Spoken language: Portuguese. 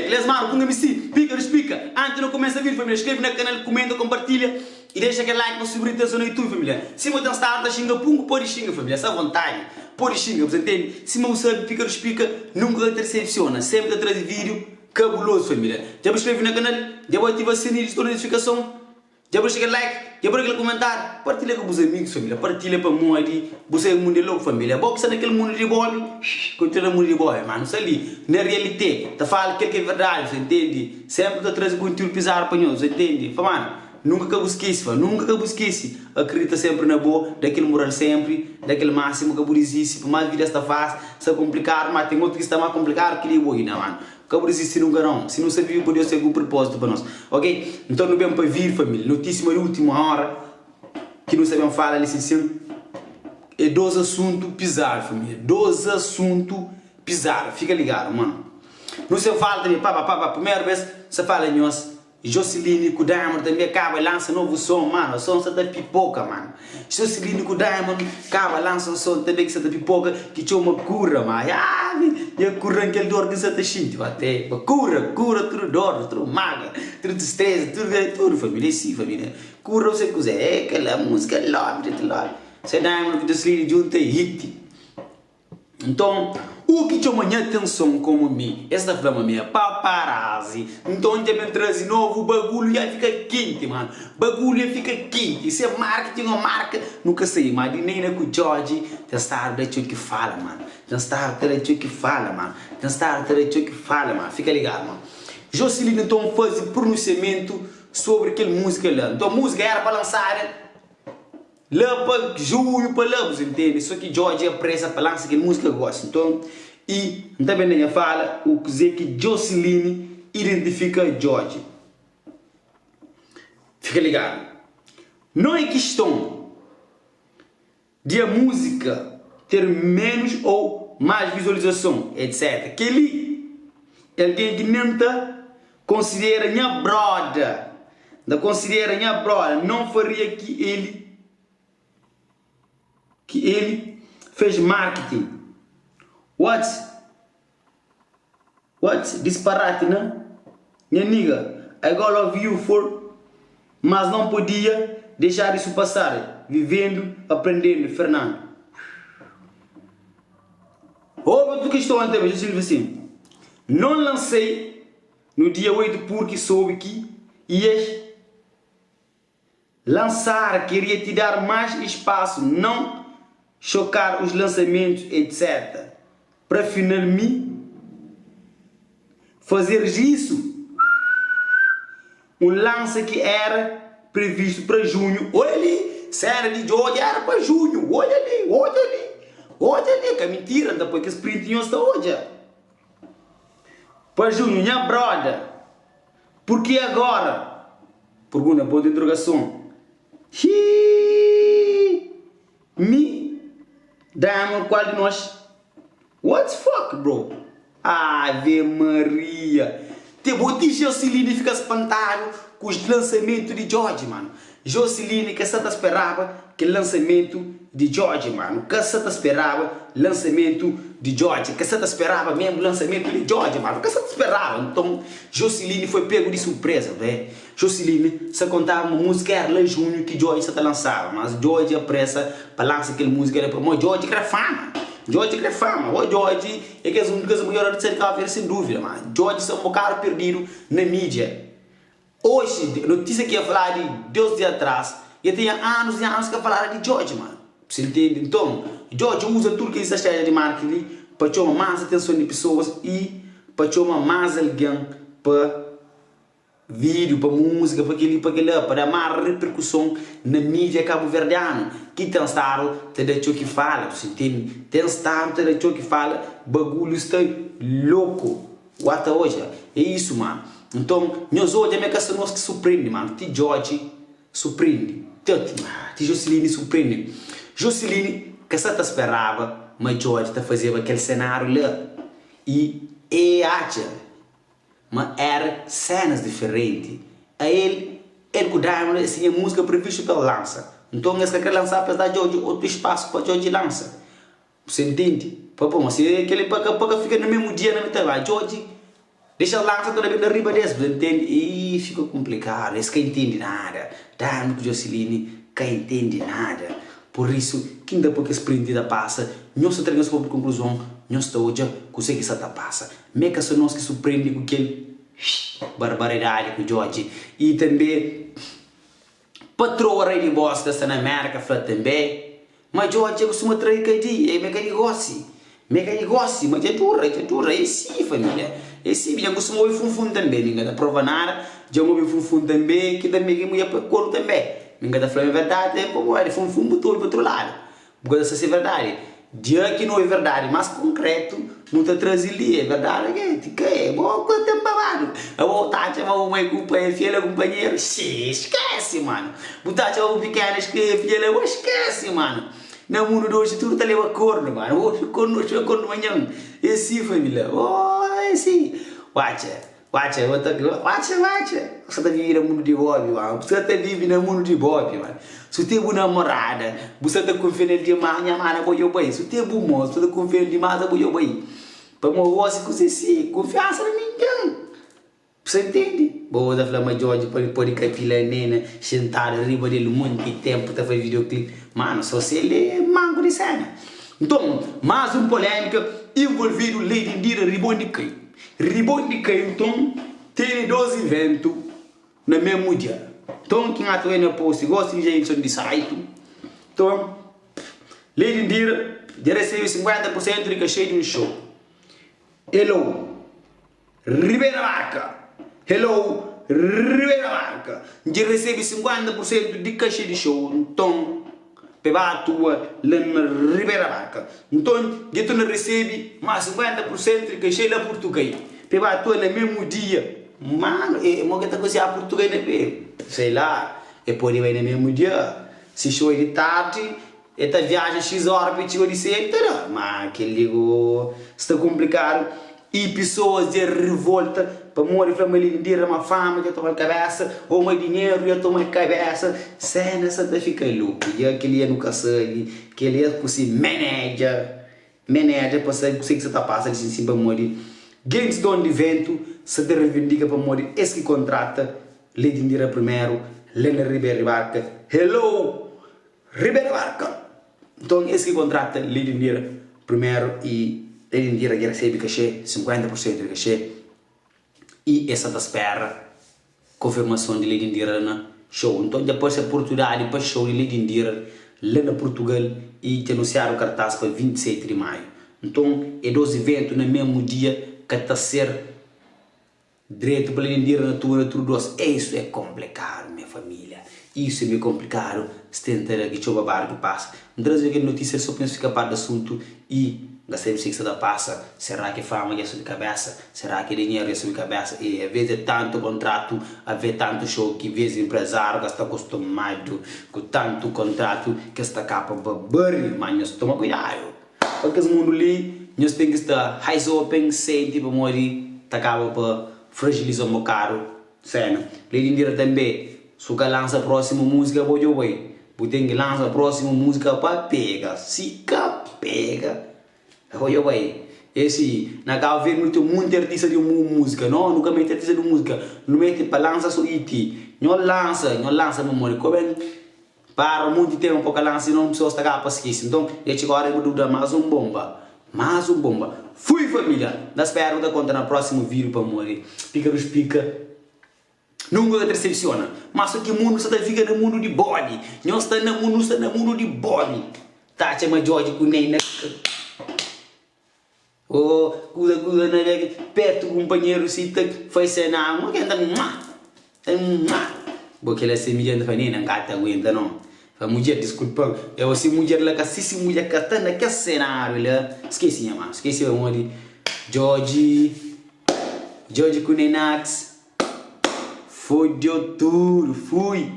les mano, punga-me sim, pica, explica. Antes não começa a vir, família, inscreve no canal, comenta, compartilha e deixa aquele like para subir atenção no YouTube, família. Se você está a xinga, punga, pode xinga, família, essa vontade. Pode xinga, você entende? Se não sabe, pica, explica, nunca decepciona, sempre traz vídeo cabuloso, família. Já inscreve no canal, já ativa o sininho de notificação, já deixa aquele like, já aquele comentário, partilha com os amigos, família, partilha para o mundo, você é o mundo louco, família. Bom, que você naquele mundo de boy, continua o mundo de boy, mano, isso ali, na realidade, tá falando aquilo que é verdade, você entende? Sempre tá trazendo conteúdo pisar para nós, você entende? Mano, nunca que eu esqueça, nunca que eu esqueça, acredita sempre na boa, daquele moral sempre, daquele máximo que eu existe, por mais vida está fácil, se é complicado, mas tem outro que está mais complicado que ele é não, mano. Acabou de existir um garão. Se não serviu, pode ser algum propósito para nós. Ok? Então não vem para vir, família. Notícia de última hora. Que não sabemos falar, licença. É 12 assuntos bizarros, família. 12 assuntos bizarros. Fica ligado, mano. Não se fala também, primeira vez, você fala em nós. Joceline com o Diamond também acaba e lança novo som, mano. O som está da pipoca, mano. Joceline com o Diamond acaba e lança um som também que está da pipoca, que tinha uma cura, mano. E a cura aquele dor que você está sentindo até. Cura, tudo dor, tudo maga, tudo estresse, tudo, família. Sim, família. Cura você quiser, é aquela música love. Você Diamond com Joceline junto é hit. Então, o que chama minha atenção como mim, esta forma minha paparazzi, então já me traz novo, o bagulho já fica quente, mano, bagulho já fica quente, se é marketing ou marca, nunca sei, mas nem com o George, tem estar direito que fala, mano, tem estar direito que fala, mano, tem estar direito que fala, mano, fica ligado, mano. Joceline então faz pronunciamento sobre aquela música lá, então a música era para lançar lá para junho, para lá, você entende? Só que George é pressa para lançar aquela música que gosta. Então, e também nem fala o que dizer que Joceline identifica George. Fica ligado. Não é questão de a música ter menos ou mais visualização, etc. Que ele, alguém que nem considera minha brother, não faria que ele fez marketing. What disparate, né? Minha amiga, I got love you for, mas não podia deixar isso passar, vivendo, aprendendo, Fernando. Outra questão antes, eu disse assim, não lancei no dia 8 porque soube que ias lançar, queria te dar mais espaço, não chocar os lançamentos, etc. Para finalmente fazer isso, um lance que era previsto para junho, olha ali, série de hoje era para junho, olha ali, que é mentira, depois que esse print está hoje. Para junho, minha brother, por que agora? Pergunta, ponto de interrogação. Diamond, qual de nós? What the fuck, bro? Ave Maria. Te bote Joceline fica espantado com os lançamentos de George, mano. Joceline, que você esperava que lançamento de George, mano. Que você esperava lançamento de George. Que você esperava mesmo lançamento de George, mano. Que você esperava. Então, Joceline foi pego de surpresa, velho. Joceline, você contava uma música era lá em junho que George você lançava. Mas George é pressa para lançar aquela música. Mas George quer fama. George quer fama. O George é que é uma das maiores de ser sem dúvida, mano. George é um cara perdido na mídia. Hoje, notícia que ia falar de 2 dias atrás, eu tinha anos e anos que eu falar de George, mano. Você entende? Então, George usa tudo que essa estratégia de marketing para chamar mais atenção de pessoas e para chamar mais alguém para vídeo, para música, para dar mais repercussão na mídia cabo-verdiana. Que tem estado, te deixou que fala, você entende? Tem estado, te deixou que fala, bagulho está louco. Até hoje, é isso, mano. Então, nós hoje é minha casa nós que surpreende, mano. Te George surpreende. Te Joceline surpreende. Joceline, que você esperava, mas George está fazendo aquele cenário lá. E mas era cenas diferentes. A ele com o Diamond, assim, a música prevista para lança. Então, eles querem lançar para dar George outro espaço para George lança. Você entende? Mas se aquele para ficar no mesmo dia, na metade, George Deixa lança toda vez na riba desse, entende? E fica complicado, esse que entende nada. Tá, no Jocelyn, que entende nada. Por isso, quem depois que sprint da passa, nós chegamos a conclusão, nós estamos hoje consegue essa passa. Meca só nós que surpreende com aquele barbaridade com o George. E também, patroa rei de boss dessa na América, fala também. Mas George costuma trair que dia, é mega negócio. Mega negócio, mas é dura, é sim, família. É sim, já costuma ouvir funfun também, ninguém dá prova nada. Já ouvi funfun também, que também é mulher para coro também. Ninguém dá falando a verdade, é como é, funfun botou para outro lado. Porque essa é verdade. Dia que não é verdade, mas concreto, não está trazendo ali, é verdade, que é bom, quanto tempo babado. A voltar a chamar uma companheira, filha, companheiro, esquece, mano. Botar a chamar uma pequena, filha, esquece, mano. No mundo de hoje tudo está levando corno, mano. Hoje corno amanhã. É sim, família. Oh, é sim. Watcha. Você está vivendo no mundo de Bob, mano. Você está vivendo no mundo de Bob, mano. Se tem uma namorada, você está confiando demais, minha mãe, vou eu bem. Se tem um moço, você está confiando demais, vou eu bem. Para você conseguir sim, confiança em ninguém. Você entende? Boa da Flama George pode capilar nena, sentar riba dele muito tempo para fazer videoclipe. Mano, só se ele é manco de cena. Então, mais uma polêmica envolvendo Lady Indira Ribondicai. Ribondicai, então, tem 12 eventos no mesmo dia. Então, quem atua na post, gosta de gente de site. Então, Lady Indira já recebe 50% de cachê de um show. Hello, Ribeira Marca. Hello, Ribeira Marca. Já recebe 50% de cachê de show. Então, peba atua lá na Ribeira Marca. Então, já tu não recebe mais 50% de cachê lá Portugal. Peba atua no mesmo dia. Mano, mo que tá coisa a Portugal, né? Sei lá, pode ir no mesmo dia. Se show é de tarde, esta viagem X horas para te dizer, mas que ligo está complicado. E pessoas de revolta para morrer família inteira, uma fama já toma cabeça, ou mais dinheiro já toma cabeça, cena essa fica louco. E aquele nunca sabe, que ele é por si manager para saber o que você está passando assim para morrer. Gangs dono de evento se de reivindica para morrer, esse que contrata Lady Indira primeiro, Lena Ribeira Barca, hello Ribeira Barca. Então esse que contrata Lady Indira primeiro e Lady Indira já recebe cachê, 50% de cachê. E essa da espera confirmação de Lady Indira na show. Então depois a oportunidade para show de Lady Indira lá na Portugal e anunciaram o cartaz para 27 de maio. Então é 12 eventos no mesmo dia que está a ser direito para Lady Indira na tua doce. Isso é complicado, minha família. Isso é meio complicado. Se tentar aqui deixa o babado que passa. Não trazer aquela notícia só para ficar parte do assunto e gastei o sexo da passa, será que fama já sobre cabeça? Será que dinheiro já sobre cabeça? E às vezes é tanto contrato, às vezes tanto show que às vezes o empresário está acostumado com tanto contrato que está capa para barrer, mas nós toma cuidado. Porque esse mundo ali, nós temos que estar high open, sente para morrer, está capa para fragilizar um bocado, cena. Lady Indira também, se você lança a próxima música, vou eu ver. Você tem que lançar a próxima música para pegar, se pega. Olha bem, esse na cá ver muito artista de música, não, nunca mete artista de música, não mete para lançar só IT, não lança memória, como é para muito tempo para lançar não precisa estar cá para esquecer, então eu chego agora vou dar mais um bomba, fui família, da espero da conta no próximo vídeo para morrer, pica, nunca decepciona, mas o que mundo está fica no mundo de body, não está no mundo de body, tá, chama George com nem na oh, cuida, perto do companheiro, se faz cena, mas que anda, porque ela se me anda não gata aguenta não. A mulher, desculpa, eu se mulher lá, se mulher que está naquele cenário lá, esqueci, o amor de George Kunenax, fodeu tudo, fui.